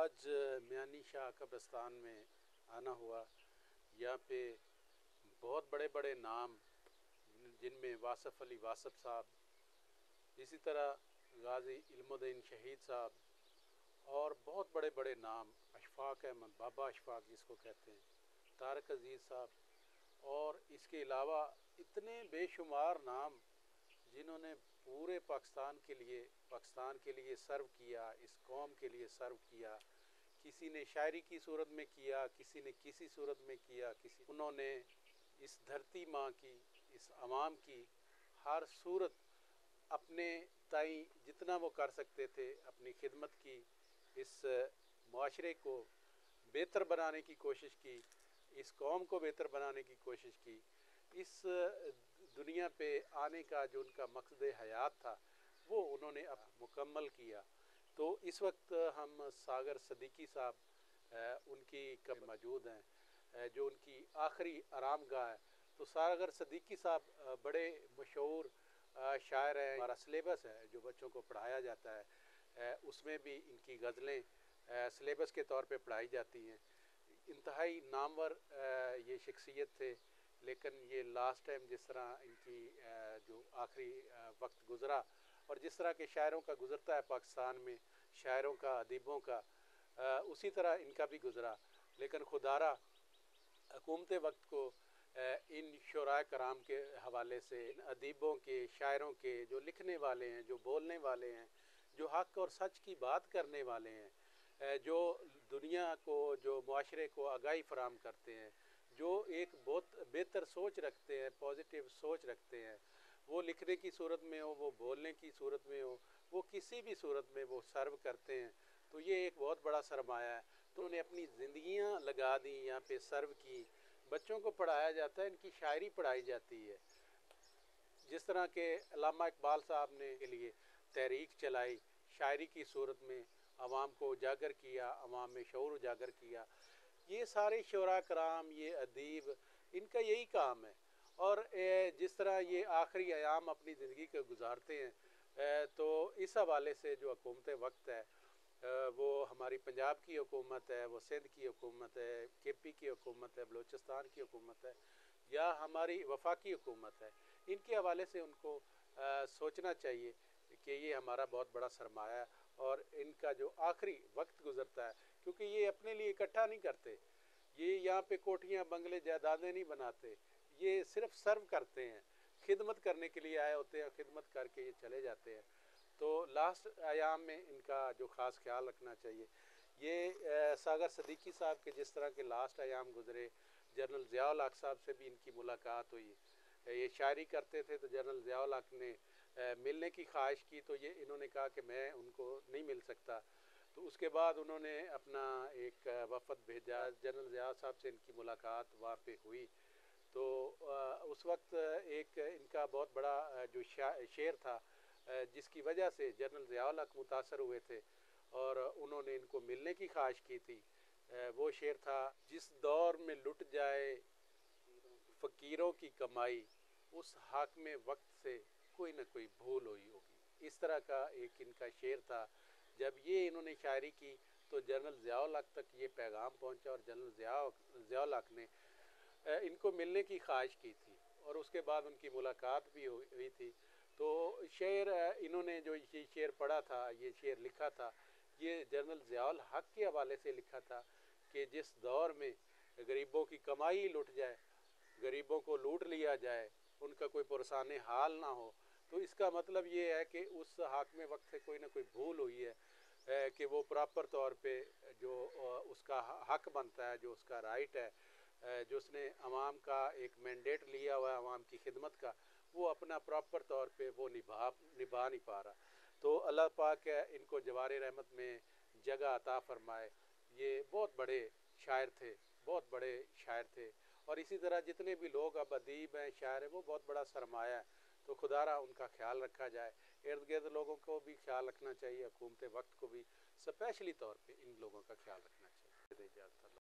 आज मियानी शाह कब्रिस्तान में आना हुआ। यहाँ पे बहुत बड़े बड़े नाम, जिनमें वासफ़ अली वासफ़ साहब, इसी तरह गाजी इल्मुद्दीन शहीद साहब और बहुत बड़े बड़े नाम, अशफाक अहमद, बाबा अशफाक जिसको कहते हैं, तारक अजीज़ साहब, और इसके अलावा इतने बेशुमार नाम जिन्होंने पूरे पाकिस्तान के लिए सर्व किया, इस कौम के लिए सर्व किया। किसी ने शायरी की सूरत में किया, किसी ने किसी सूरत में किया, उन्होंने इस धरती माँ की, इस अवाम की हर सूरत अपने ताई जितना वो कर सकते थे अपनी खिदमत की, इस माशरे को बेहतर बनाने की कोशिश की, इस कौम को बेहतर बनाने की कोशिश की। इस दुनिया पे आने का जो उनका मकसद हयात था वो उन्होंने अब मुकम्मल किया। तो इस वक्त हम सागर सदीकी साहब उनकी कब मौजूद हैं, जो उनकी आखिरी आरामगाह है। तो सागर सदीकी साहब बड़े मशहूर शायर हैं। हमारा सिलेबस है जो बच्चों को पढ़ाया जाता है, उसमें भी इनकी गज़लें सिलेबस के तौर पे पढ़ाई जाती हैं। इंतहाई नामवर ये शख्सियत थे, लेकिन ये लास्ट टाइम जिस तरह इनकी जो आखिरी वक्त गुज़रा और जिस तरह के शायरों का गुज़रता है पाकिस्तान में, शायरों का, अदीबों का, उसी तरह इनका भी गुज़रा। लेकिन खुदारा हुकूमत वक्त को इन शुराए कराम के हवाले से, इन अदीबों के, शायरों के, जो लिखने वाले हैं, जो बोलने वाले हैं, जो हक़ और सच की बात करने वाले हैं, जो दुनिया को, जो माशरे को आगाही फराम करते हैं, जो एक बहुत बेहतर सोच रखते हैं, पॉजिटिव सोच रखते हैं, वो लिखने की सूरत में हो, वो बोलने की सूरत में हो, वो किसी भी सूरत में वो सर्व करते हैं। तो ये एक बहुत बड़ा सरमाया है। तो उन्हें अपनी ज़िंदगियाँ लगा दी, यहाँ पे सर्व की, बच्चों को पढ़ाया जाता है, इनकी शायरी पढ़ाई जाती है। जिस तरह के अल्लामा इकबाल साहब ने के लिए तहरीक चलाई, शायरी की सूरत में आवाम को उजागर किया, आवाम में शऊर उजागर किया। ये सारे शुरा कराम, ये अदीब, इनका यही काम है। और जिस तरह ये आखिरी अयाम अपनी ज़िंदगी को गुजारते हैं, तो इस हवाले से जो हुकूमत वक्त है, वो हमारी पंजाब की हुकूमत है, वो सिंध की हुकूमत है, KP की हुकूमत है, बलूचिस्तान की हुकूमत है, या हमारी वफाकी हुकूमत है, इनके हवाले से उनको सोचना चाहिए कि ये हमारा बहुत बड़ा सरमाया है। और इनका जो आखिरी वक्त गुज़रता है, क्योंकि ये अपने लिए इकट्ठा नहीं करते, ये यहाँ पे कोठियाँ, बंगले, जायदादें नहीं बनाते, ये सिर्फ सर्व करते हैं, खिदमत करने के लिए आए होते हैं, खिदमत करके ये चले जाते हैं। तो लास्ट आयाम में इनका जो ख़ास ख्याल रखना चाहिए। ये सागर सदीकी साहब के जिस तरह के लास्ट आयाम गुज़रे, जनरल ज़िया-उल हक़ साहब से भी इनकी मुलाकात हुई। ये शायरी करते थे तो जनरल ज़िया-उल हक़ ने मिलने की ख्वाहिश की, तो ये इन्होंने कहा कि मैं उनको नहीं मिल सकता। तो उसके बाद उन्होंने अपना एक वफ़द भेजा, जनरल ज़िया साहब से इनकी मुलाकात वहाँ पे हुई। तो उस वक्त एक इनका बहुत बड़ा जो शेर था, जिसकी वजह से जनरल ज़िया-उल हक़ मुतासर हुए थे और उन्होंने इनको मिलने की ख्वाहिश की थी। वो शेर था, जिस दौर में लुट जाए फ़कीरों की कमाई, उस हाकिम वक्त से कोई ना कोई भूल हुई होगी। इस तरह का एक इनका शेर था। जब ये इन्होंने शायरी की तो जनरल ज़िया-उल हक़ तक ये पैगाम पहुंचा और जनरल ज़िया-उल हक़ ने इनको मिलने की ख्वाहिश की थी और उसके बाद उनकी मुलाकात भी हुई थी। तो शेर इन्होंने जो ये शेर पढ़ा था, ये शेर लिखा था, ये जनरल ज़िया-उल हक़ के हवाले से लिखा था कि जिस दौर में गरीबों की कमाई लुट जाए, गरीबों को लूट लिया जाए, उनका कोई पुरसाने हाल ना हो, तो इसका मतलब ये है कि उस हाकिम वक्त से कोई ना कोई भूल हुई है कि वो प्रॉपर तौर पे जो उसका हक बनता है, जो उसका राइट है, जो उसने अवाम का एक मैंडेट लिया हुआ है अवाम की खिदमत का, वो अपना प्रॉपर तौर पे वो निभा नहीं पा रहा। तो अल्लाह पाक इनको जवारे रहमत में जगह अता फरमाए। ये बहुत बड़े शायर थे, बहुत बड़े शायर थे। और इसी तरह जितने भी लोग अब अदीब हैं, शायर हैं, वो बहुत बड़ा सरमाया है। तो खुदारा उनका ख्याल रखा जाए। इर्द गिर्द लोगों को भी ख्याल रखना चाहिए, हुकूमत वक्त को भी स्पेशली तौर पे इन लोगों का ख्याल रखना चाहिए।